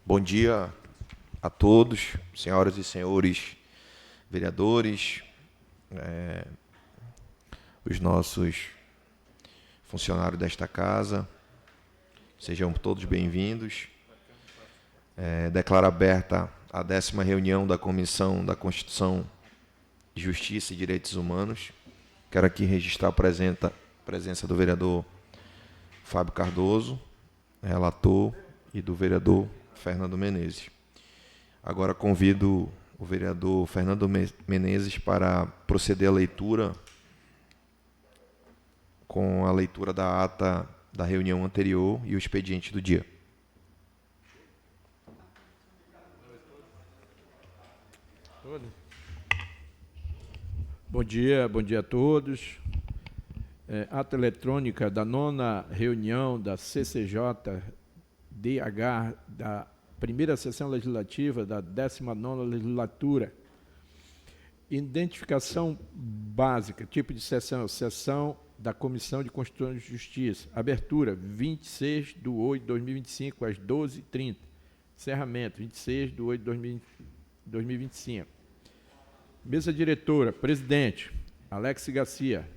Bom dia a todos, senhoras e senhores vereadores, os nossos funcionários desta casa, sejam todos bem-vindos. Declaro aberta a 10ª reunião da Comissão da Constituição, Justiça e Direitos Humanos. Quero aqui registrar a presença do vereador Fábio Cardoso, relator, e do vereador Fernando Menezes. Agora convido o vereador Fernando Menezes para proceder à leitura, com a leitura da ata da reunião anterior e o expediente do dia. Bom dia a todos. Ata eletrônica da 9ª reunião da CCJ-DH, da primeira sessão legislativa da 19ª legislatura. Identificação básica, tipo de sessão, sessão da Comissão de Constituição e Justiça. Abertura, 26/8/2025, às 12h30. Encerramento, 26/8/2025. Mesa diretora, presidente, Alex Garcia.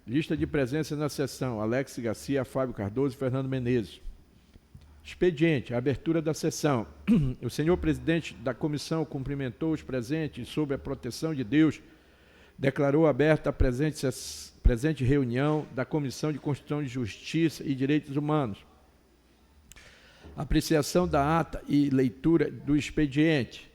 Lista de presença na sessão, Alex Garcia, Fábio Cardoso e Fernando Menezes. Expediente, abertura da sessão. O senhor presidente da comissão cumprimentou os presentes sob a proteção de Deus, declarou aberta a presente reunião da Comissão de Constituição e Justiça e Direitos Humanos. Apreciação da ata e leitura do expediente.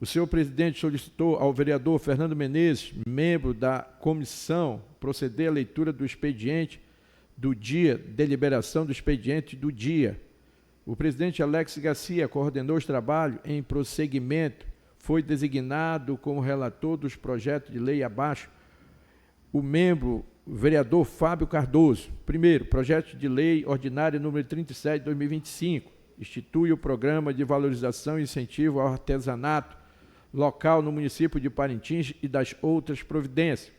O senhor presidente solicitou ao vereador Fernando Menezes, membro da comissão, proceder à leitura do expediente do dia, deliberação do expediente do dia. O presidente Alex Garcia coordenou os trabalhos em prosseguimento, foi designado como relator dos projetos de lei abaixo o vereador Fábio Cardoso. Primeiro, projeto de lei ordinária número 37 de 2025, institui o programa de valorização e incentivo ao artesanato local no município de Parintins e das outras providências.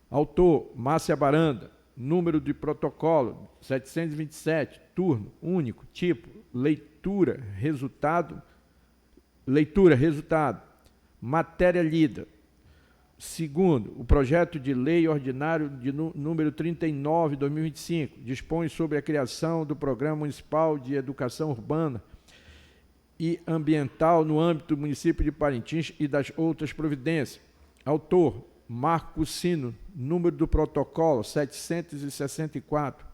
Autor, Márcia Baranda. Número de protocolo, 727, turno único, tipo, leitura, resultado. Matéria lida. Segundo, o projeto de lei ordinário de número 39, 2025, dispõe sobre a criação do Programa Municipal de Educação Urbana e Ambiental no âmbito do município de Parintins e das outras providências. Autor, Marco Sino. Número do protocolo, 764.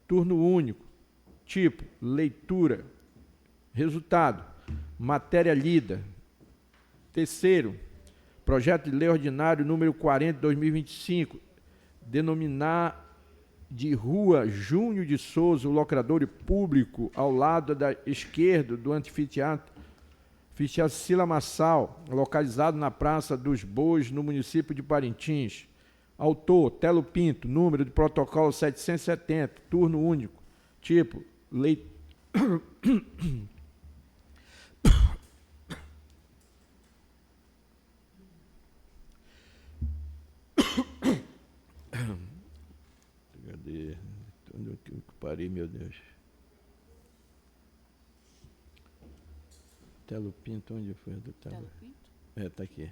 Turno único. Tipo, leitura. Resultado, matéria lida. Terceiro, projeto de lei ordinário número 40 de 2025, denominar de Rua Júnior de Souza, o locador público, ao lado da esquerda do anfiteatro Sila Massal, localizado na Praça dos Bois, no município de Parintins. Autor, Telo Pinto. Número de protocolo 770, turno único. Tipo, Cadê? Onde eu parei, meu Deus? Telo Pinto, onde foi do Telo? Pinto? Tá aqui.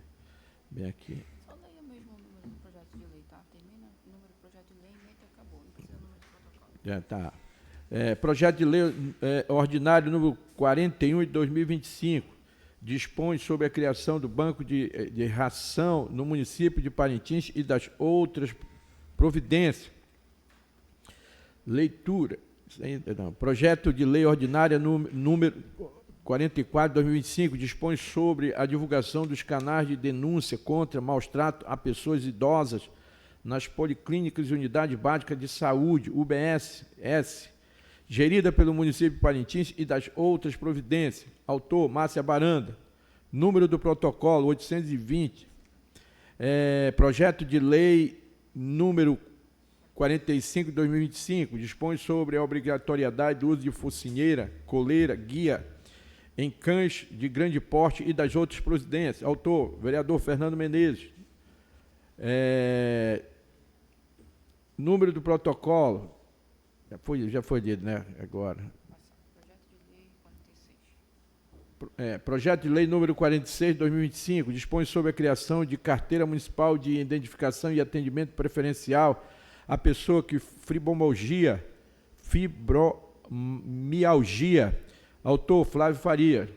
Bem aqui. Só leia mesmo o número do projeto de lei, tá? Termina o número do projeto de lei e meta acabou. Não precisa do número do protocolo. Tá. Projeto de lei ordinário número 41 de 2025. Dispõe sobre a criação do banco de ração no município de Parintins e das outras providências. Leitura. Projeto de lei ordinária número 44 de 2025 dispõe sobre a divulgação dos canais de denúncia contra maus-trato a pessoas idosas nas policlínicas e unidades básicas de saúde, UBS, gerida pelo município de Parintins e das outras providências. Autor, Márcia Baranda. Número do protocolo, 820. Projeto de lei número 45 de 2025 dispõe sobre a obrigatoriedade do uso de focinheira, coleira, guia em cães de grande porte e das outras providências. Autor, vereador Fernando Menezes. Número do protocolo, já foi lido, né? Agora. Projeto de lei 45 Projeto de Lei número 46, 2025, dispõe sobre a criação de carteira municipal de identificação e atendimento preferencial à pessoa que fibromialgia, autor Flávio Faria.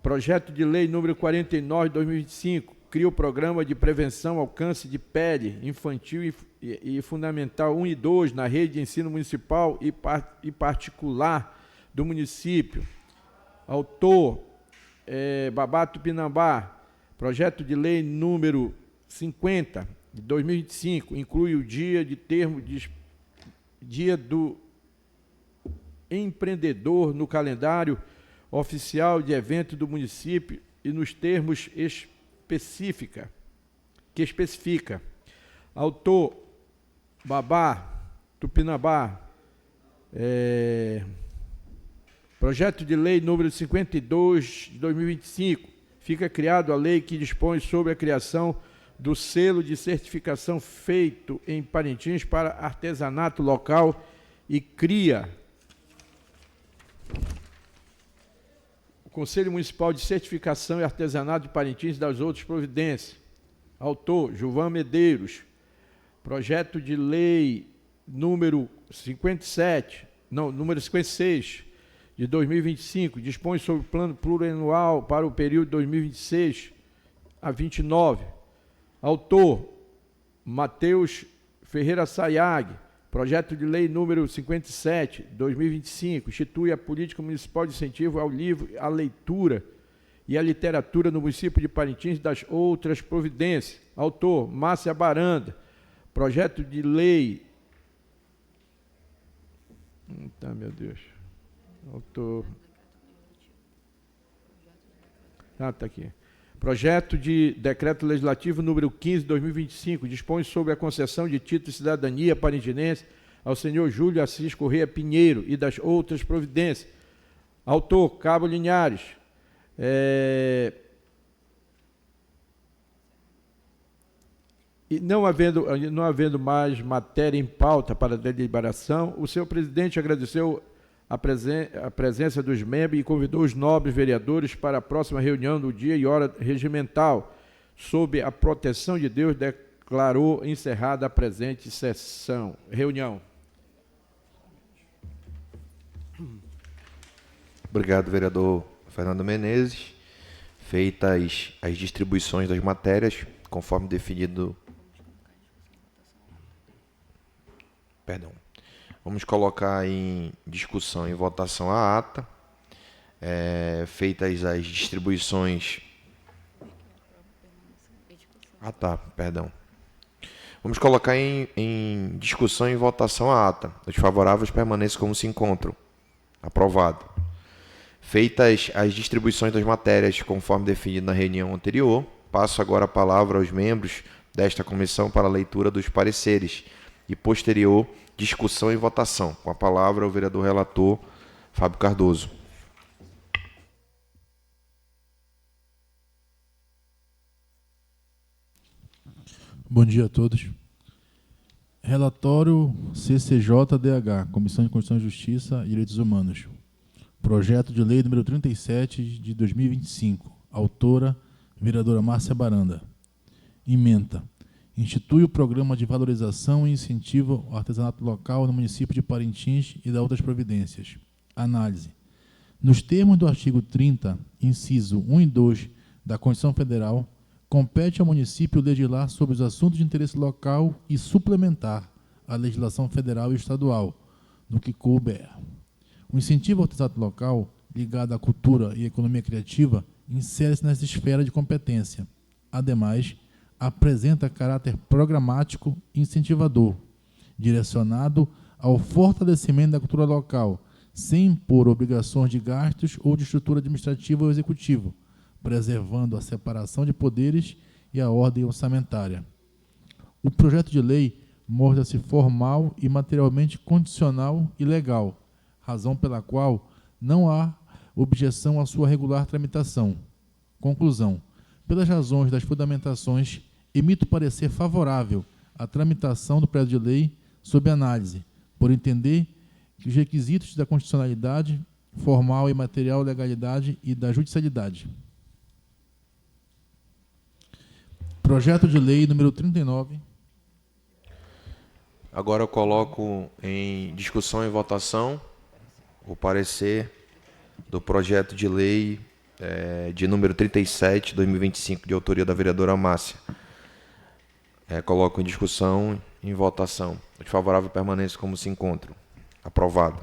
Projeto de Lei número 49, 2025, cria o Programa de Prevenção ao Câncer de Pele Infantil e Fundamental 1 e 2 na rede de ensino municipal e particular do município. Autor, Babá Tupinambá. Projeto de Lei número 50, de 2025, inclui o dia do empreendedor no calendário oficial de evento do município e nos termos que especifica. Autor, Babá Tupinambá. Projeto de Lei número 52, de 2025, fica criado a lei que dispõe sobre a criação do selo de certificação feito em Parintins para artesanato local e cria o Conselho Municipal de Certificação e Artesanato de Parintins das outras providências. Autor, Gilvan Medeiros. Projeto de Lei número 56, de 2025, dispõe sobre o plano plurianual para o período de 2026 a 29. Autor, Matheus Ferreira Sayag. Projeto de Lei número 57, 2025, institui a política municipal de incentivo ao livro, à leitura e à literatura no município de Parintins das outras providências. Autor, Márcia Baranda. Projeto de Lei... meu Deus... Autor. Está aqui. Projeto de Decreto Legislativo número 15, 2025, dispõe sobre a concessão de título de cidadania parintinense ao senhor Júlio Assis Correia Pinheiro e das outras providências. Autor, Cabo Linhares. E não havendo mais matéria em pauta para deliberação, o senhor presidente agradeceu a presença dos membros e convidou os nobres vereadores para a próxima reunião no dia e hora regimental. Sob a proteção de Deus, declarou encerrada a presente reunião. Obrigado, vereador Fernando Menezes. Feitas as distribuições das matérias, conforme definido... Vamos colocar em discussão e votação a ata. Feitas as distribuições... Vamos colocar em discussão e votação a ata. Os favoráveis permaneçam como se encontram. Aprovado. Feitas as distribuições das matérias conforme definido na reunião anterior, passo agora a palavra aos membros desta comissão para a leitura dos pareceres e posterior discussão e votação. Com a palavra o vereador relator Fábio Cardoso. Bom dia a todos. Relatório CCJ-DH, Comissão de Constituição e Justiça e Direitos Humanos. Projeto de Lei número 37 de 2025. Autora, vereadora Márcia Baranda. Ementa. Institui o Programa de Valorização e Incentivo ao Artesanato Local no município de Parintins e da outras providências. Análise. Nos termos do artigo 30, inciso 1 e 2 da Constituição Federal, compete ao município legislar sobre os assuntos de interesse local e suplementar a legislação federal e estadual, no que couber. O incentivo ao artesanato local, ligado à cultura e à economia criativa, insere-se nessa esfera de competência. Ademais, apresenta caráter programático e incentivador, direcionado ao fortalecimento da cultura local, sem impor obrigações de gastos ou de estrutura administrativa ou executiva, preservando a separação de poderes e a ordem orçamentária. O projeto de lei mostra-se formal e materialmente condicional e legal, razão pela qual não há objeção à sua regular tramitação. Conclusão. Pelas razões das fundamentações, emito parecer favorável à tramitação do projeto de lei sob análise, por entender que os requisitos da constitucionalidade formal e material, legalidade e da judicialidade. Projeto de lei número 39. Agora eu coloco em discussão e votação o parecer do projeto de lei de número 37, 2025, de autoria da vereadora Márcia. Coloco em discussão e em votação. O favorável permanece como se encontra. Aprovado.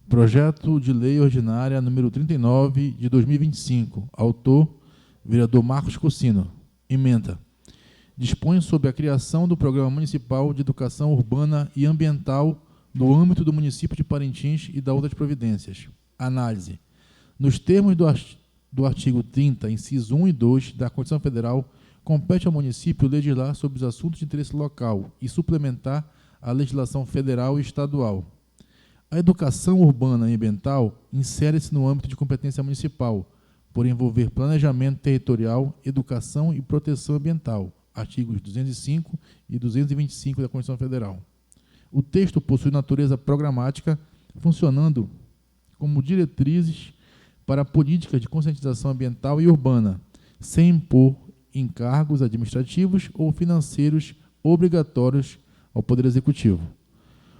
Projeto de lei ordinária número 39 de 2025. Autor, vereador Marcos Cursino. Emenda. Dispõe sobre a criação do Programa Municipal de Educação Urbana e Ambiental no âmbito do município de Parintins e da outras providências. Análise. Nos termos do artigo 30, inciso 1 e 2 da Constituição Federal, compete ao município legislar sobre os assuntos de interesse local e suplementar a legislação federal e estadual. A educação urbana e ambiental insere-se no âmbito de competência municipal, por envolver planejamento territorial, educação e proteção ambiental, artigos 205 e 225 da Constituição Federal. O texto possui natureza programática, funcionando como diretrizes para políticas de conscientização ambiental e urbana, sem impor encargos administrativos ou financeiros obrigatórios ao Poder Executivo.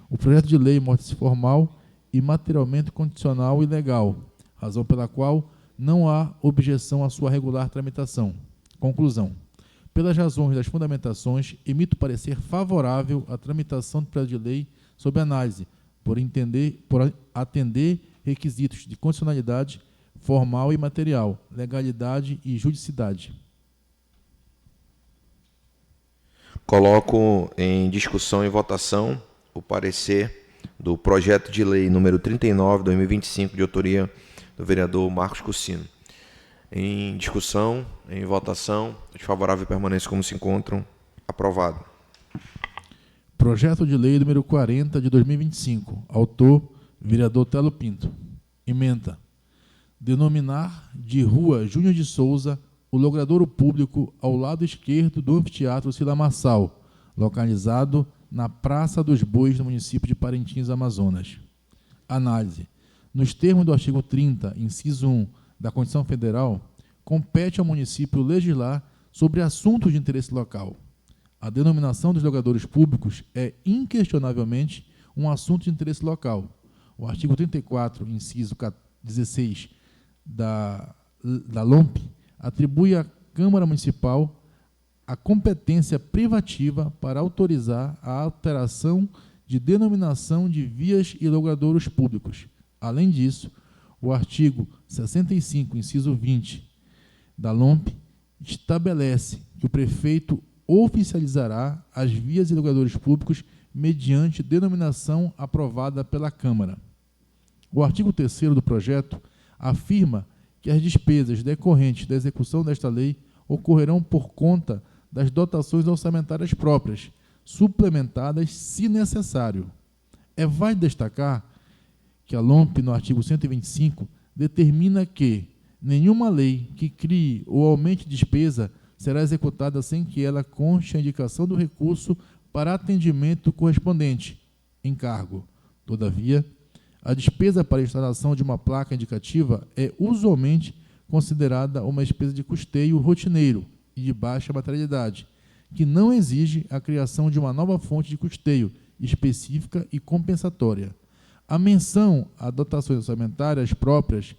O projeto de lei mostra-se formal e materialmente condicional e legal, razão pela qual não há objeção à sua regular tramitação. Conclusão. Pelas razões das fundamentações, emito parecer favorável à tramitação do projeto de lei sob análise, por atender requisitos de condicionalidade formal e material, legalidade e judicidade. Coloco em discussão e votação o parecer do projeto de lei número 39, 2025, de autoria do vereador Marcos Cursino. Em discussão, em votação, o favorável permanece como se encontram. Aprovado. Projeto de lei número 40 de 2025. Autor, vereador Telo Pinto. Emenda. Denominar de Rua Júnior de Souza o logradouro público ao lado esquerdo do anfiteatro Silamaçal, localizado na Praça dos Bois, no município de Parintins, Amazonas. Análise. Nos termos do artigo 30, inciso 1 da Constituição Federal, compete ao município legislar sobre assuntos de interesse local. A denominação dos logradouros públicos é inquestionavelmente um assunto de interesse local. O artigo 34, inciso 16 da LOMP, atribui à Câmara Municipal a competência privativa para autorizar a alteração de denominação de vias e logradouros públicos. Além disso, o artigo 65, inciso 20 da LOMP, estabelece que o prefeito oficializará as vias e logradouros públicos mediante denominação aprovada pela Câmara. O artigo 3º do projeto afirma que as despesas decorrentes da execução desta lei ocorrerão por conta das dotações orçamentárias próprias, suplementadas se necessário. Vale destacar que a LOMP, no artigo 125, determina que nenhuma lei que crie ou aumente despesa será executada sem que ela conste a indicação do recurso para atendimento correspondente, encargo. Todavia, a despesa para a instalação de uma placa indicativa é usualmente considerada uma despesa de custeio rotineiro e de baixa materialidade, que não exige a criação de uma nova fonte de custeio específica e compensatória. A menção a dotações orçamentárias próprias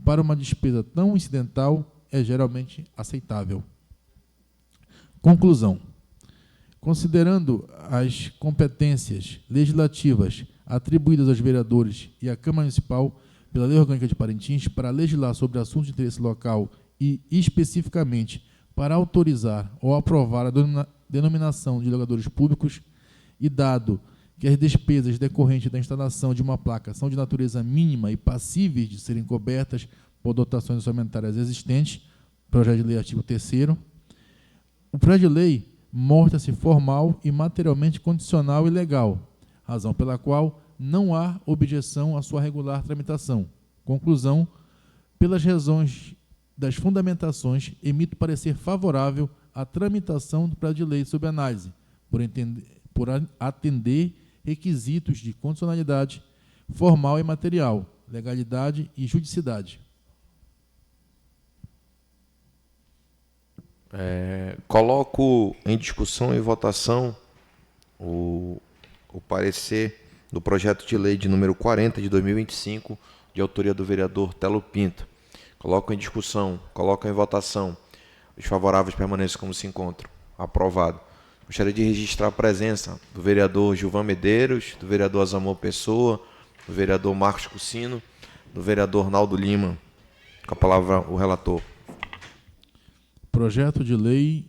para uma despesa tão incidental é geralmente aceitável. Conclusão. Considerando as competências legislativas atribuídas aos vereadores e à Câmara Municipal pela Lei Orgânica de Parintins para legislar sobre assuntos de interesse local e, especificamente, para autorizar ou aprovar a denominação de logradouros públicos, e dado que as despesas decorrentes da instalação de uma placa são de natureza mínima e passíveis de serem cobertas por dotações orçamentárias existentes, projeto de lei artigo 3º, o projeto de lei mostra-se formal e materialmente condicional e legal, razão pela qual não há objeção à sua regular tramitação. Conclusão, pelas razões das fundamentações, emito parecer favorável à tramitação do projeto de lei sob análise, por atender requisitos de condicionalidade formal e material, legalidade e judicidade. Coloco em discussão e votação o parecer do projeto de lei de número 40 de 2025, de autoria do vereador Telo Pinto. Coloco em discussão, coloco em votação. Os favoráveis permaneçam como se encontram. Aprovado. Gostaria de registrar a presença do vereador Gilvan Medeiros, do vereador Azamor Pessoa, do vereador Marcos Cucino, do vereador Naldo Lima. Com a palavra o relator. Projeto de lei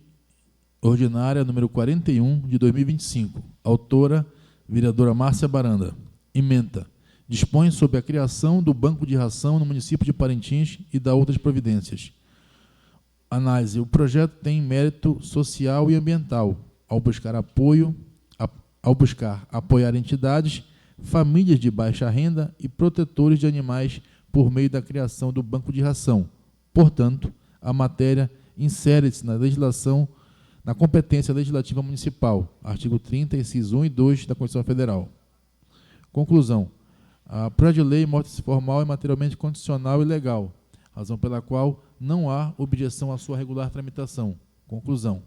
ordinária número 41 de 2025. Autora, vereadora Márcia Baranda. Ementa. Dispõe sobre a criação do Banco de Ração no município de Parintins e da outras providências. Análise. O projeto tem mérito social e ambiental, ao buscar apoiar entidades, famílias de baixa renda e protetores de animais por meio da criação do Banco de Ração. Portanto, a matéria insere-se na competência legislativa municipal, artigo 30, inciso 1 e 2 da Constituição Federal. Conclusão. A projeto de lei mostra-se formal e materialmente condicional e legal, razão pela qual não há objeção à sua regular tramitação. Conclusão.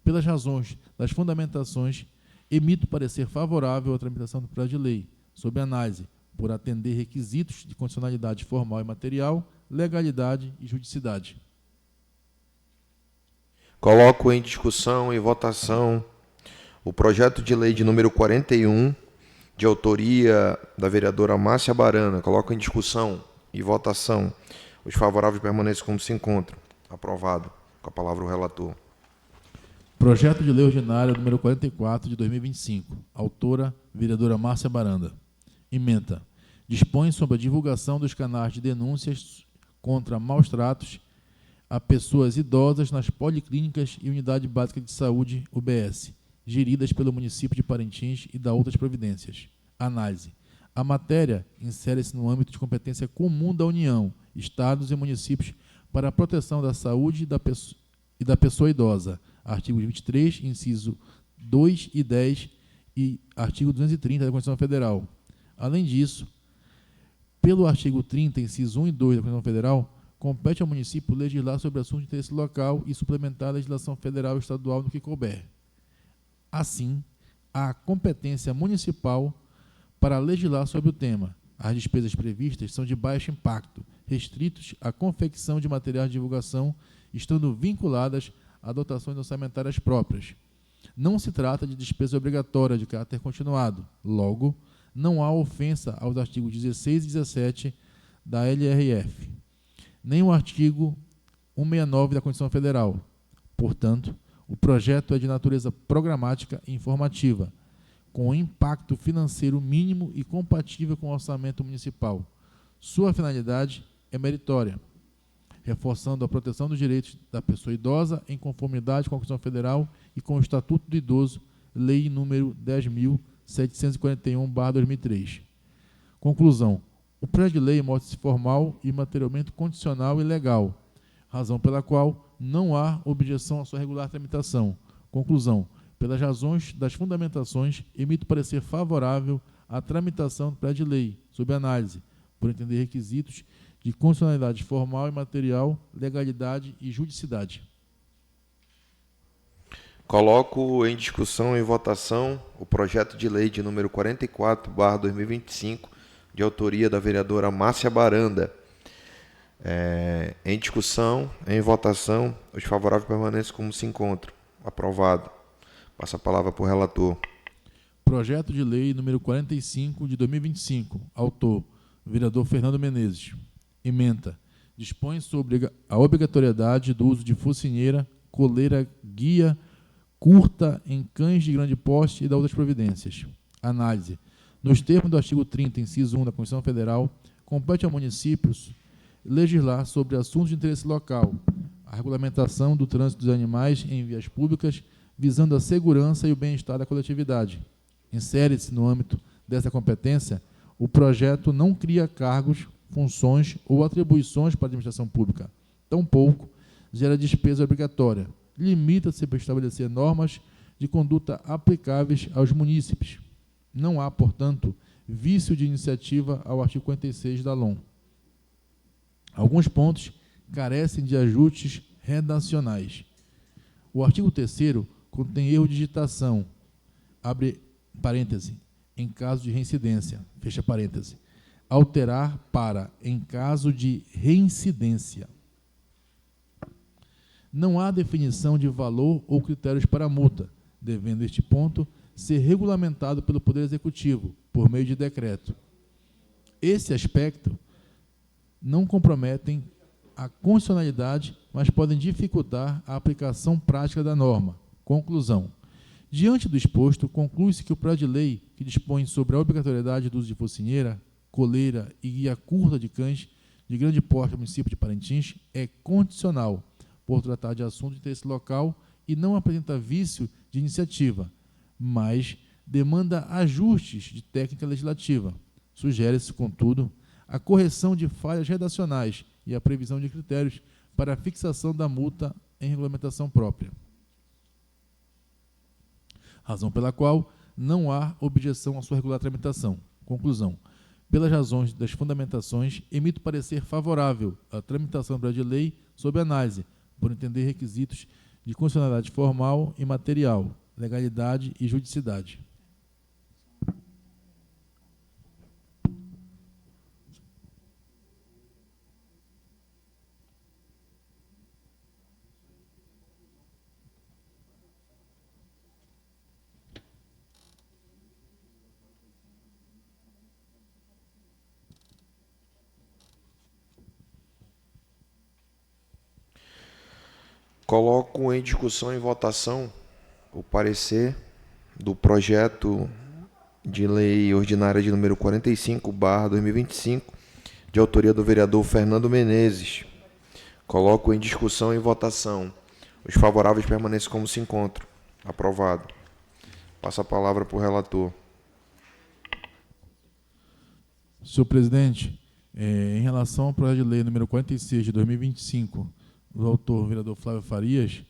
Pelas razões das fundamentações, emito parecer favorável à tramitação do projeto de lei, sob análise, por atender requisitos de condicionalidade formal e material, legalidade e judicidade. Coloco em discussão e votação o projeto de lei de número 41, de autoria da vereadora Márcia Baranda. Coloco em discussão e votação. Os favoráveis permaneçam como se encontram. Aprovado. Com a palavra o relator. Projeto de lei ordinária número 44 de 2025. Autora, vereadora Márcia Baranda. Ementa. Dispõe sobre a divulgação dos canais de denúncias contra maus tratos a pessoas idosas nas policlínicas e Unidade Básica de Saúde, UBS, geridas pelo município de Parintins e da outras providências. Análise. A matéria insere-se no âmbito de competência comum da União, Estados e municípios para a proteção da saúde e da pessoa idosa. Artigo 23, inciso 2 e 10 e artigo 230 da Constituição Federal. Além disso, pelo artigo 30, inciso 1 e 2 da Constituição Federal, compete ao município legislar sobre assuntos de interesse local e suplementar a legislação federal e estadual no que couber. Assim, há competência municipal para legislar sobre o tema. As despesas previstas são de baixo impacto, restritos à confecção de materiais de divulgação, estando vinculadas a dotações orçamentárias próprias. Não se trata de despesa obrigatória de caráter continuado. Logo, não há ofensa aos artigos 16 e 17 da LRF, nem o artigo 169 da Constituição Federal. Portanto, o projeto é de natureza programática e informativa, com impacto financeiro mínimo e compatível com o orçamento municipal. Sua finalidade é meritória, reforçando a proteção dos direitos da pessoa idosa em conformidade com a Constituição Federal e com o Estatuto do Idoso, Lei número 10.741/2003. Conclusão. O projeto de lei mostra-se formal e materialmente condicional e legal, razão pela qual não há objeção à sua regular tramitação. Conclusão. Pelas razões das fundamentações, emito parecer favorável à tramitação do projeto de lei, sob análise, por entender requisitos de constitucionalidade formal e material, legalidade e judicidade. Coloco em discussão e votação o projeto de lei de número 44/2025, de autoria da vereadora Márcia Baranda. Em discussão, em votação, os favoráveis permanecem como se encontram. Aprovado. Passa a palavra para o relator. Projeto de lei número 45 de 2025. Autor, vereador Fernando Menezes. Ementa. Dispõe sobre a obrigatoriedade do uso de focinheira, coleira, guia, curta em cães de grande porte e da outras providências. Análise. Nos termos do artigo 30, inciso 1 da Constituição Federal, compete ao municípios legislar sobre assuntos de interesse local, a regulamentação do trânsito dos animais em vias públicas, visando a segurança e o bem-estar da coletividade. Insere-se no âmbito dessa competência, o projeto não cria cargos, funções ou atribuições para a administração pública. Tampouco gera despesa obrigatória. Limita-se para estabelecer normas de conduta aplicáveis aos munícipes. Não há, portanto, vício de iniciativa ao artigo 46 da LOM. Alguns pontos carecem de ajustes redacionais. O artigo 3º contém erro de digitação, abre parêntese, em caso de reincidência, fecha parêntese. Alterar para em caso de reincidência. Não há definição de valor ou critérios para a multa, devendo este ponto ser regulamentado pelo Poder Executivo, por meio de decreto. Esse aspecto não comprometem a constitucionalidade, mas podem dificultar a aplicação prática da norma. Conclusão. Diante do exposto, conclui-se que o projeto de lei que dispõe sobre a obrigatoriedade do uso de focinheira, coleira e guia curta de cães de grande porte no município de Parintins é condicional, por tratar de assunto de interesse local e não apresenta vício de iniciativa, mas demanda ajustes de técnica legislativa. Sugere-se, contudo, a correção de falhas redacionais e a previsão de critérios para a fixação da multa em regulamentação própria. Razão pela qual não há objeção à sua regular tramitação. Conclusão. Pelas razões das fundamentações, emito parecer favorável à tramitação do projeto de lei sob análise, por entender requisitos de constitucionalidade formal e material, legalidade e juridicidade. Coloco em discussão e votação o parecer do projeto de lei ordinária de número 45/2025, de autoria do vereador Fernando Menezes. Coloco em discussão e votação. Os favoráveis permaneçam como se encontram. Aprovado. Passo a palavra para o relator. Senhor presidente, em relação ao projeto de lei número 46 de 2025, do autor vereador Flávio Farias,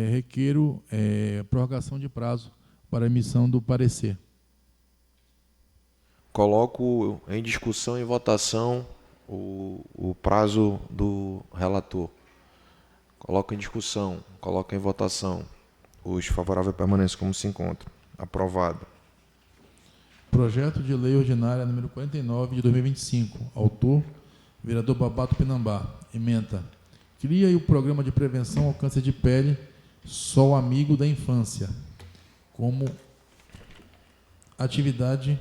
requeiro prorrogação de prazo para emissão do parecer. Coloco em discussão e votação o prazo do relator. Coloco em discussão, coloco em votação. Os favoráveis permaneçam como se encontram. Aprovado. Projeto de lei ordinária número 49 de 2025. Autor, vereador Babato Pinambá. Ementa. Cria o programa de prevenção ao câncer de pele Sol Amigo da Infância, como atividade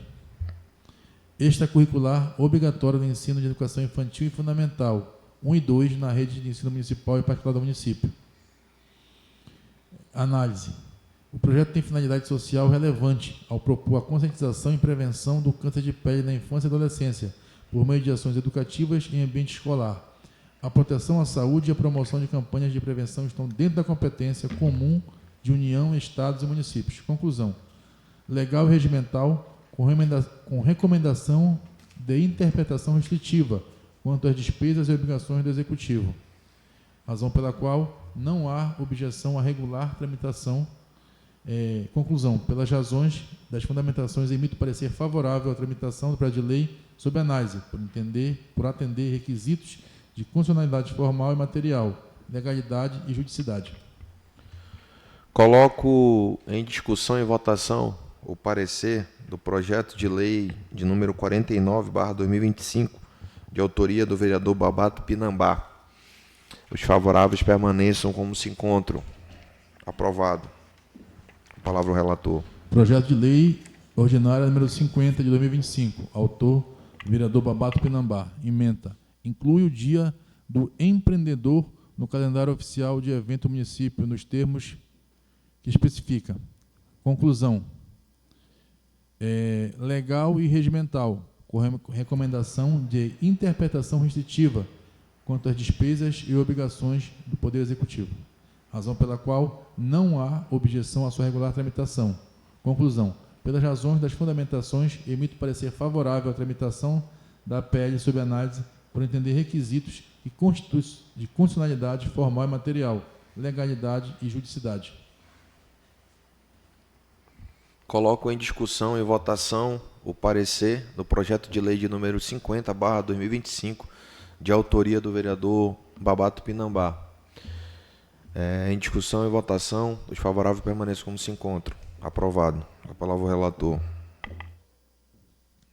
extracurricular obrigatória no ensino de educação infantil e fundamental, 1 e 2, na rede de ensino municipal e particular do município. Análise. O projeto tem finalidade social relevante ao propor a conscientização e prevenção do câncer de pele na infância e adolescência, por meio de ações educativas em ambiente escolar. A proteção à saúde e a promoção de campanhas de prevenção estão dentro da competência comum de União, Estados e municípios. Conclusão. Legal e regimental, com recomendação de interpretação restritiva quanto às despesas e obrigações do Executivo. Razão pela qual não há objeção à regular tramitação. Conclusão. Pelas razões das fundamentações, emito parecer favorável à tramitação do projeto de lei sob análise, por atender requisitos de constitucionalidade formal e material, legalidade e juridicidade. Coloco em discussão e votação o parecer do projeto de lei de número 49/2025, de autoria do vereador Babato Pinambá. Os favoráveis permaneçam como se encontram. Aprovado. A palavra ao relator. Projeto de lei ordinária número 50 de 2025. Autor, vereador Babato Pinambá. Ementa. Inclui o Dia do Empreendedor no calendário oficial de evento do município, nos termos que especifica. Conclusão. Legal e regimental, com recomendação de interpretação restritiva quanto às despesas e obrigações do Poder Executivo. Razão pela qual não há objeção à sua regular tramitação. Conclusão. Pelas razões das fundamentações, emito parecer favorável à tramitação da PL sob análise, por entender requisitos de constitucionalidade formal e material, legalidade e juridicidade. Coloco em discussão e votação o parecer do projeto de lei de número 50/2025, de autoria do vereador Babato Pinambá. Em discussão e votação, os favoráveis permaneçam como se encontram. Aprovado. A palavra ao relator.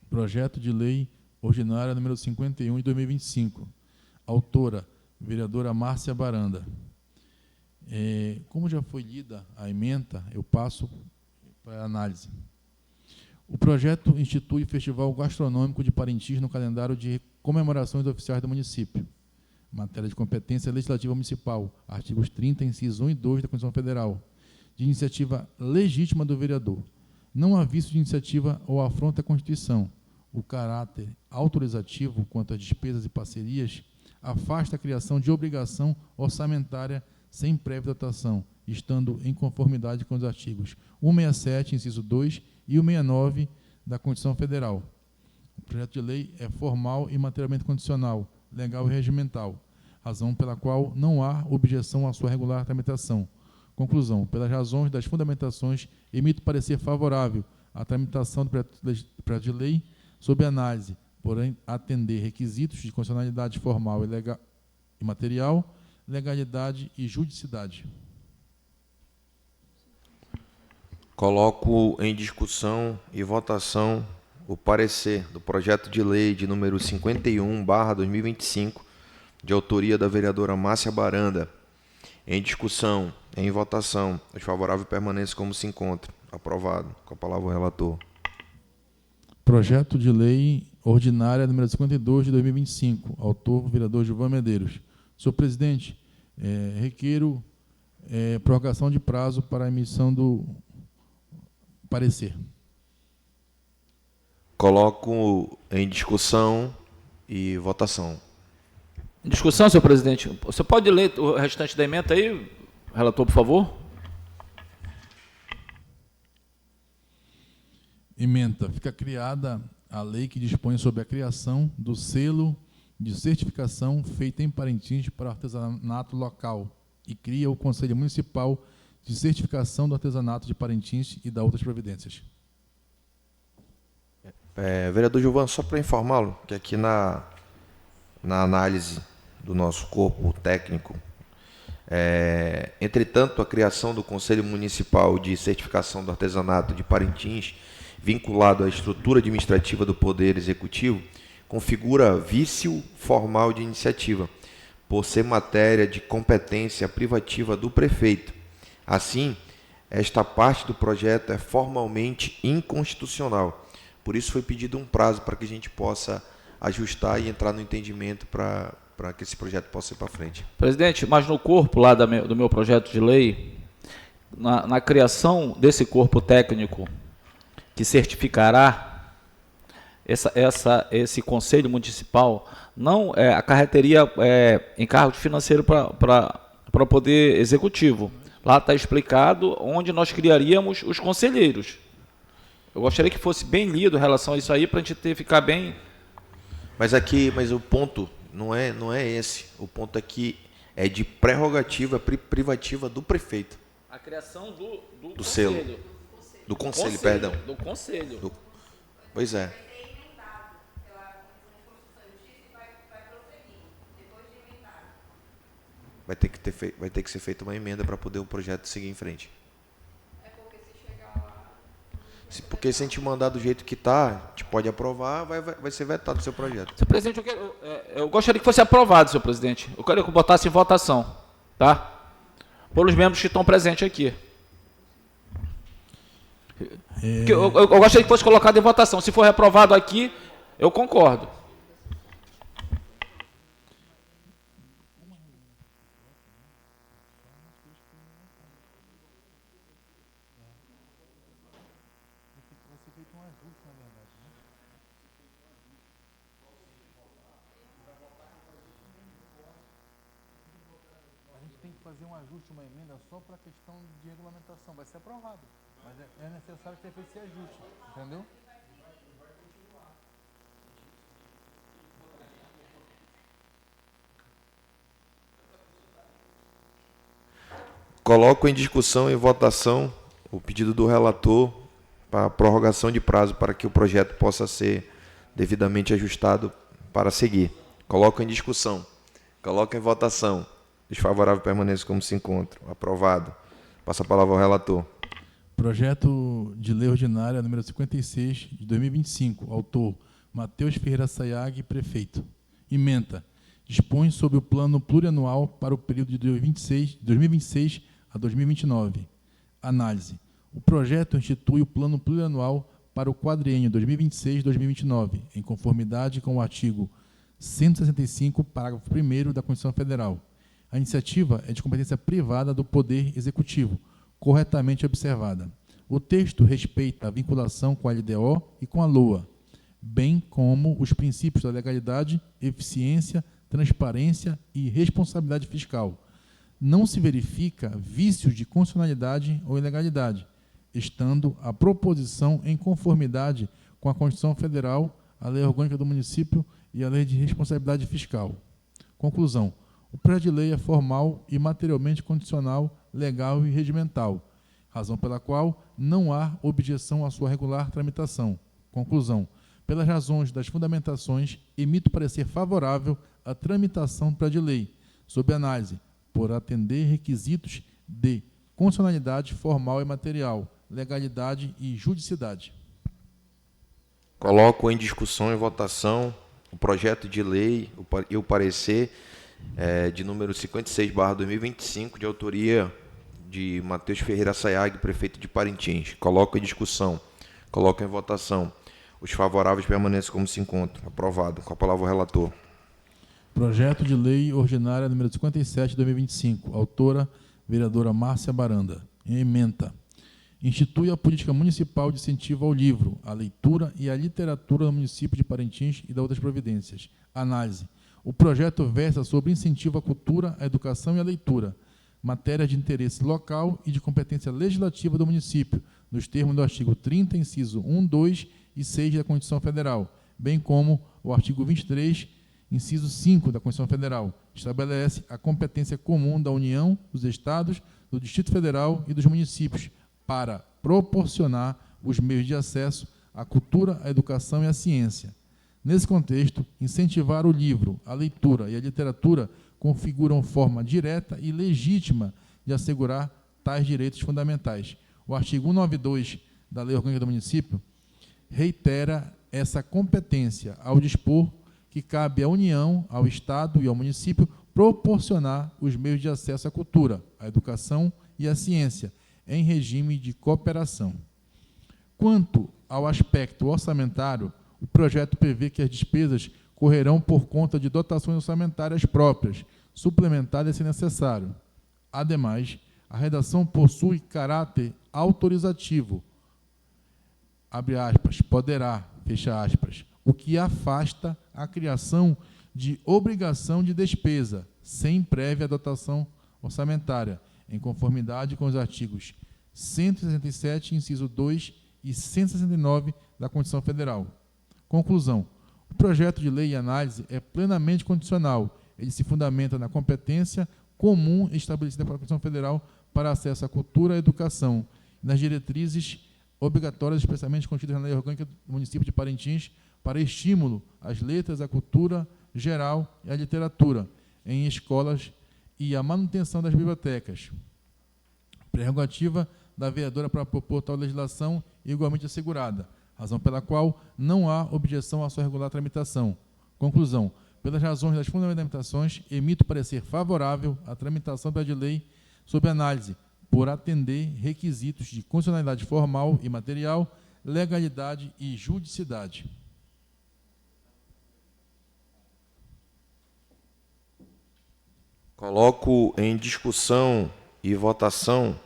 Projeto de lei ordinária número 51 de 2025. Autora, vereadora Márcia Baranda. Como já foi lida a ementa, eu passo para a análise. O projeto institui o Festival Gastronômico de Parintins no calendário de comemorações oficiais do município. Matéria de competência legislativa municipal, artigos 30, incisos 1 e 2 da Constituição Federal. De iniciativa legítima do vereador. Não há vício de iniciativa ou afronta à Constituição. O caráter autorizativo quanto às despesas e parcerias afasta a criação de obrigação orçamentária sem prévia dotação, estando em conformidade com os artigos 167, inciso 2, e 169 da Constituição Federal. O projeto de lei é formal e materialmente condicional, legal e regimental, razão pela qual não há objeção à sua regular tramitação. Conclusão. Pelas razões das fundamentações, emito parecer favorável à tramitação do projeto de lei sob análise, porém atender requisitos de constitucionalidade formal e legal e material, legalidade e judicidade. Coloco em discussão e votação o parecer do projeto de lei de número 51/2025, de autoria da vereadora Márcia Baranda. Em discussão, em votação, os favoráveis permaneçam como se encontram. Aprovado. Com a palavra o relator. Projeto de lei ordinária número 52 de 2025. Autor, vereador Gilvan Medeiros. Senhor presidente, requeiro prorrogação de prazo para a emissão do parecer. Coloco em discussão e votação. Em discussão, senhor presidente. Você pode ler o restante da ementa aí, relator, por favor? Ementa. Fica criada a lei que dispõe sobre a criação do selo de certificação feita em Parintins para o artesanato local e cria o Conselho Municipal de Certificação do Artesanato de Parintins e da outras providências. Vereador Gilvan, só para informá-lo que aqui na análise do nosso corpo técnico, entretanto, a criação do Conselho Municipal de Certificação do Artesanato de Parintins, vinculado à estrutura administrativa do Poder Executivo, configura vício formal de iniciativa, por ser matéria de competência privativa do prefeito. Assim, esta parte do projeto é formalmente inconstitucional. Por isso foi pedido um prazo para que a gente possa ajustar e entrar no entendimento para que esse projeto possa ir para frente. Presidente, mas no corpo lá do meu projeto de lei, na criação desse corpo técnico que certificará esse Conselho Municipal, não acarretaria encargo financeiro para o Poder Executivo. Lá está explicado onde nós criaríamos os conselheiros. Eu gostaria que fosse bem lido em relação a isso aí, para a gente ficar bem... Mas o ponto não é esse. O ponto aqui é de prerrogativa privativa do prefeito. A criação do conselho. Selo. Do conselho, perdão. Do conselho. Pois é. Vai ter que ser feita uma emenda para poder o projeto seguir em frente. Porque se a gente mandar do jeito que está, a gente pode aprovar, vai ser vetado o seu projeto. Senhor presidente, eu gostaria que fosse aprovado, senhor presidente. Eu queria que botasse em votação, tá? Pelos membros que estão presentes aqui. Eu gostaria que fosse colocado em votação. Se for reprovado aqui, eu concordo. Tem que fazer um ajuste, uma emenda só para a questão de regulamentação. Vai ser aprovado, mas é necessário ter feito esse ajuste, entendeu? Coloco em discussão e votação o pedido do relator para prorrogação de prazo para que o projeto possa ser devidamente ajustado para seguir. Coloco em discussão. Coloco em votação. Desfavorável permaneça como se encontra. Aprovado. Passa a palavra ao relator. Projeto de Lei Ordinária número 56 de 2025. Autor: Matheus Ferreira Sayag, prefeito. Ementa: dispõe sobre o plano plurianual para o período de 2026 a 2029. Análise: o projeto institui o plano plurianual para o quadriênio 2026-2029, em conformidade com o artigo 165, parágrafo 1º da Constituição Federal. A iniciativa é de competência privada do Poder Executivo, corretamente observada. O texto respeita a vinculação com a LDO e com a LOA, bem como os princípios da legalidade, eficiência, transparência e responsabilidade fiscal. Não se verifica vícios de constitucionalidade ou ilegalidade, estando a proposição em conformidade com a Constituição Federal, a Lei Orgânica do Município e a Lei de Responsabilidade Fiscal. Conclusão: o projeto de lei é formal e materialmente condicional, legal e regimental, razão pela qual não há objeção à sua regular tramitação. Conclusão: pelas razões das fundamentações, emito parecer favorável à tramitação do projeto de lei, sob análise, por atender requisitos de constitucionalidade formal e material, legalidade e judicidade. Coloco em discussão e votação o projeto de lei e o parecer de número 56/2025, de autoria de Matheus Ferreira Sayag, prefeito de Parintins. Coloco em discussão. Coloco em votação. Os favoráveis permaneçam como se encontram. Aprovado. Com a palavra o relator. Projeto de Lei Ordinária número 57 de 2025. Autora: vereadora Márcia Baranda. Ementa: institui a política municipal de incentivo ao livro, à leitura e à literatura no município de Parintins e da outras providências. Análise: o projeto versa sobre incentivo à cultura, à educação e à leitura, matéria de interesse local e de competência legislativa do município, nos termos do artigo 30, inciso 1, 2 e 6 da Constituição Federal, bem como o artigo 23, inciso 5 da Constituição Federal, estabelece a competência comum da União, dos Estados, do Distrito Federal e dos municípios para proporcionar os meios de acesso à cultura, à educação e à ciência. Nesse contexto, incentivar o livro, a leitura e a literatura configuram forma direta e legítima de assegurar tais direitos fundamentais. O artigo 192 da Lei Orgânica do Município reitera essa competência ao dispor que cabe à União, ao Estado e ao município proporcionar os meios de acesso à cultura, à educação e à ciência, em regime de cooperação. Quanto ao aspecto orçamentário, o projeto prevê que as despesas correrão por conta de dotações orçamentárias próprias, suplementadas se necessário. Ademais, a redação possui caráter autorizativo, abre aspas, poderá, fecha aspas, o que afasta a criação de obrigação de despesa, sem prévia dotação orçamentária, em conformidade com os artigos 167, inciso 2 e 169 da Constituição Federal. Conclusão: o projeto de lei e análise é plenamente condicional. Ele se fundamenta na competência comum estabelecida pela Constituição Federal para acesso à cultura e à educação, e nas diretrizes obrigatórias expressamente contidas na Lei Orgânica do Município de Parintins para estímulo às letras, à cultura geral e à literatura em escolas e a manutenção das bibliotecas. Prerrogativa da vereadora para propor tal legislação igualmente assegurada, razão pela qual não há objeção à sua regular tramitação. Conclusão: pelas razões das fundamentações, emito parecer favorável à tramitação da lei sob análise, por atender requisitos de constitucionalidade formal e material, legalidade e judicidade. Coloco em discussão e votação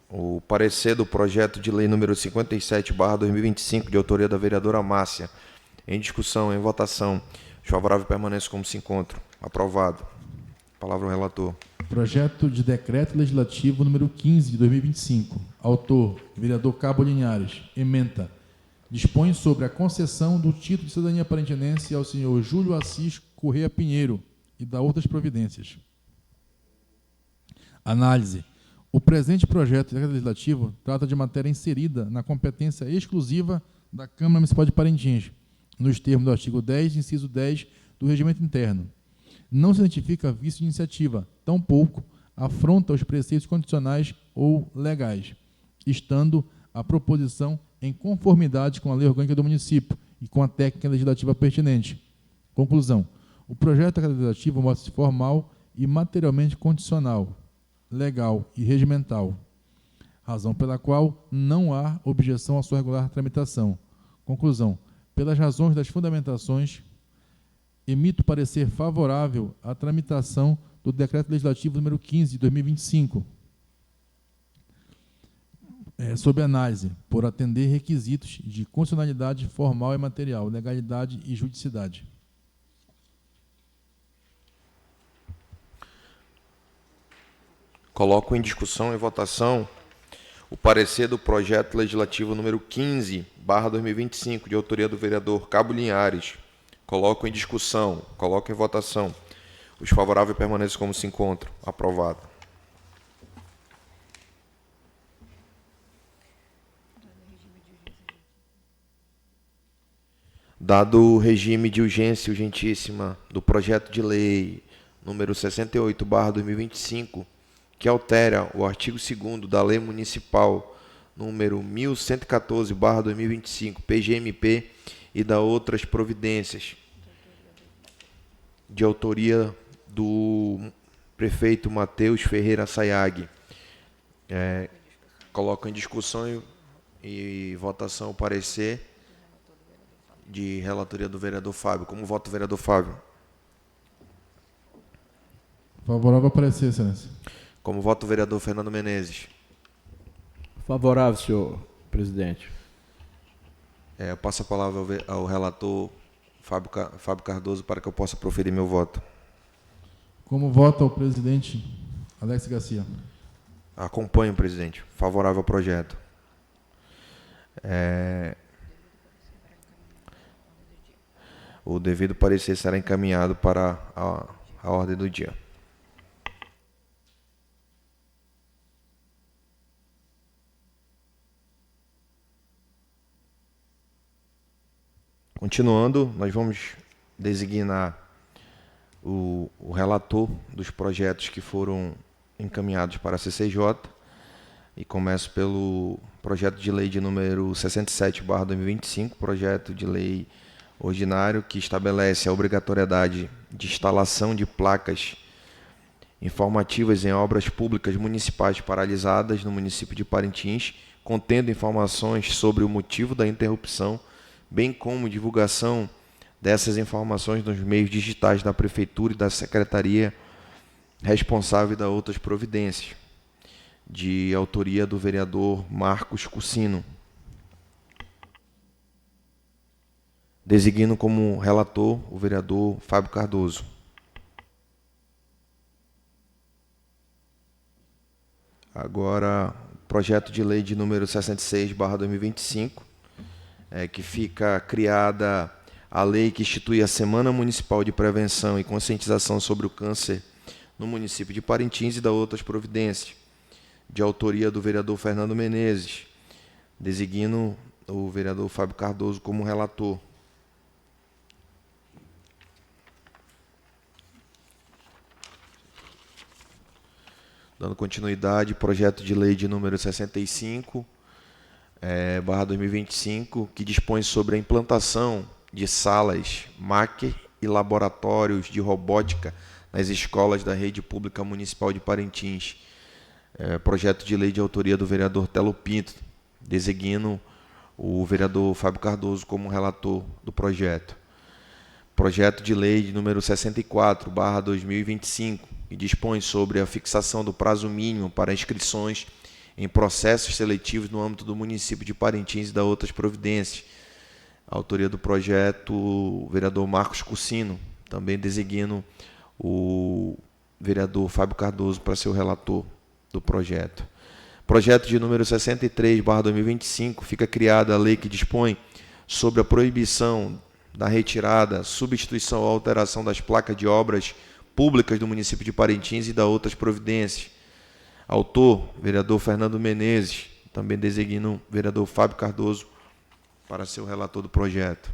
o parecer do projeto de lei número 57/2025, de autoria da vereadora Márcia. Em discussão, em votação. Os favoráveis permaneçam como se encontram. Aprovado. Palavra ao relator. Projeto de decreto legislativo número 15 de 2025. Autor: vereador Cabo Linhares. Ementa: dispõe sobre a concessão do título de cidadania parintinense ao senhor Júlio Assis Corrêa Pinheiro e da outras providências. Análise: O presente projeto de decreto legislativo trata de matéria inserida na competência exclusiva da Câmara Municipal de Parintins, nos termos do artigo 10, inciso 10 do Regimento Interno. Não se identifica vício de iniciativa, tampouco afronta os preceitos condicionais ou legais, estando a proposição em conformidade com a lei orgânica do município e com a técnica legislativa pertinente. Conclusão. O projeto legislativo mostra-se formal e materialmente condicional, legal e regimental, razão pela qual não há objeção à sua regular tramitação. Conclusão. Pelas razões das fundamentações, emito parecer favorável à tramitação do Decreto Legislativo número 15, de 2025, sob análise, por atender requisitos de constitucionalidade formal e material, legalidade e judicidade. Coloco em discussão e votação o parecer do projeto legislativo número 15/2025, de autoria do vereador Cabo Linhares. Coloco em discussão, coloco em votação. Os favoráveis permaneçam como se encontram. Aprovado. Dado o regime de urgência urgentíssima do projeto de lei número 68/2025, que altera o artigo 2º da Lei Municipal número 1114/2025, PGMP, e da outras providências, de autoria do prefeito Matheus Ferreira Sayag. Coloco em discussão e votação o parecer de relatoria do vereador Fábio. Como vota o vereador Fábio? Favorável ao parecer, excelência. Como vota o vereador Fernando Menezes? Favorável, senhor presidente. Eu passo a palavra ao relator Fábio Cardoso para que eu possa proferir meu voto. Como vota o presidente Alex Garcia? Acompanho, presidente. Favorável ao projeto. O devido parecer será encaminhado para a ordem do dia. Continuando, nós vamos designar o relator dos projetos que foram encaminhados para a CCJ, e começo pelo projeto de lei de número 67/2025, projeto de lei ordinário que estabelece a obrigatoriedade de instalação de placas informativas em obras públicas municipais paralisadas no município de Parintins, contendo informações sobre o motivo da interrupção, bem como divulgação dessas informações nos meios digitais da Prefeitura e da Secretaria responsável da outras providências, de autoria do vereador Marcos Cussino. Designo como relator o vereador Fábio Cardoso. Agora, projeto de lei de número 66/2025, que fica criada a lei que institui a Semana Municipal de Prevenção e Conscientização sobre o Câncer no município de Parintins e da outras providências, de autoria do vereador Fernando Menezes. Designo o vereador Fábio Cardoso como relator. Dando continuidade, projeto de lei de número 65/2025, que dispõe sobre a implantação de salas, MAC e laboratórios de robótica nas escolas da rede pública municipal de Parintins. Projeto de lei de autoria do vereador Telo Pinto. Designo o vereador Fábio Cardoso como relator do projeto. Projeto de lei de número 64/2025, que dispõe sobre a fixação do prazo mínimo para inscrições em processos seletivos no âmbito do município de Parintins e da outras providências. A autoria do projeto, o vereador Marcos Cussino. Também designo o vereador Fábio Cardoso para ser o relator do projeto. Projeto de número 63/2025, fica criada a lei que dispõe sobre a proibição da retirada, substituição ou alteração das placas de obras públicas do município de Parintins e da outras providências. Autor, vereador Fernando Menezes. Também designo o vereador Fábio Cardoso para ser o relator do projeto.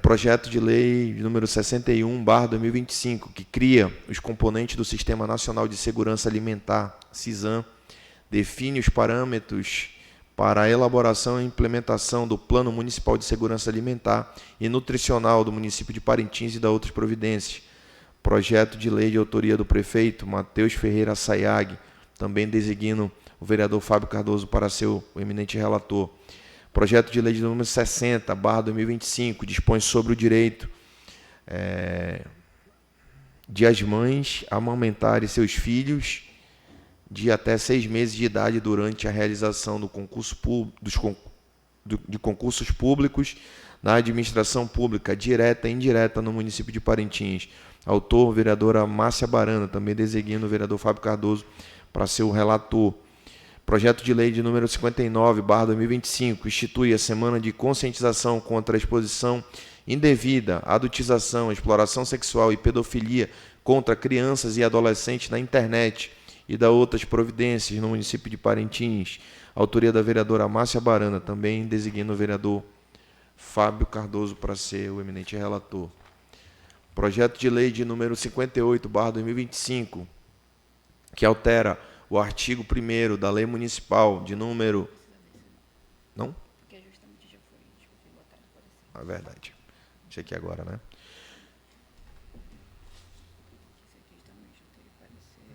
Projeto de lei número 61/2025, que cria os componentes do Sistema Nacional de Segurança Alimentar, SISAM, define os parâmetros para a elaboração e implementação do Plano Municipal de Segurança Alimentar e Nutricional do município de Parintins e da outras providências. Projeto de lei de autoria do prefeito Matheus Ferreira Sayag, também designo o vereador Fábio Cardoso para ser o eminente relator. Projeto de lei de número 60/2025, dispõe sobre o direito de as mães amamentarem seus filhos de até 6 meses de idade durante a realização de concursos públicos na administração pública, direta e indireta, no município de Parintins. Autor, vereadora Márcia Baranda, também designo o vereador Fábio Cardoso para ser o relator. Projeto de lei de número 59/2025, institui a Semana de Conscientização contra a Exposição Indevida, Adultização, Exploração Sexual e Pedofilia contra crianças e adolescentes na internet e da outras providências no município de Parintins. Autoria da vereadora Márcia Baranda, também designo o vereador Fábio Cardoso para ser o eminente relator. Projeto de lei de número 58/2025, que altera o artigo 1º da Lei Municipal de número... Não? Porque justamente já foi discutido, botaram para É verdade. Isso aqui agora, né? esse aqui também já teve parecer,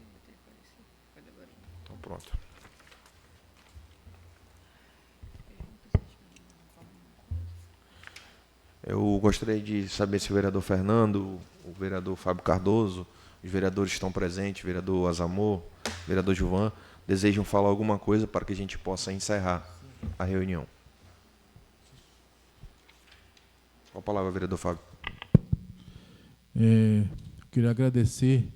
foi agora. Então, pronto. Eu gostaria de saber se o vereador Fernando, o vereador Fábio Cardoso, os vereadores que estão presentes, o vereador Azamor, o vereador Gilvan, desejam falar alguma coisa para que a gente possa encerrar a reunião. Com a palavra, vereador Fábio. Queria agradecer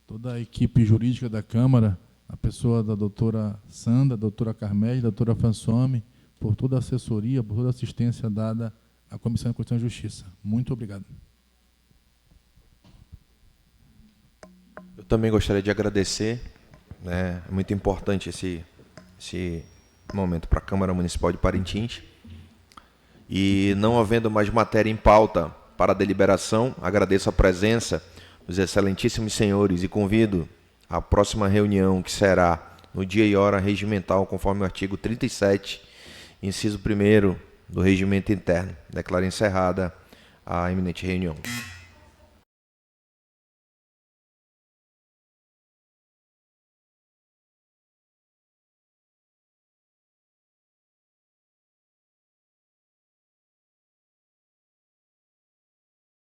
toda a equipe jurídica da Câmara, a pessoa da doutora Sandra, doutora Carmele, doutora Françoame, por toda a assessoria, por toda a assistência dada à Comissão de Constituição e Justiça. Muito obrigado. Eu também gostaria de agradecer, né? É muito importante esse momento para a Câmara Municipal de Parintins. E não havendo mais matéria em pauta para a deliberação, agradeço a presença dos excelentíssimos senhores e convido à próxima reunião, que será no dia e hora regimental, conforme o artigo 37, inciso 1º do Regimento Interno. Declaro encerrada a eminente reunião.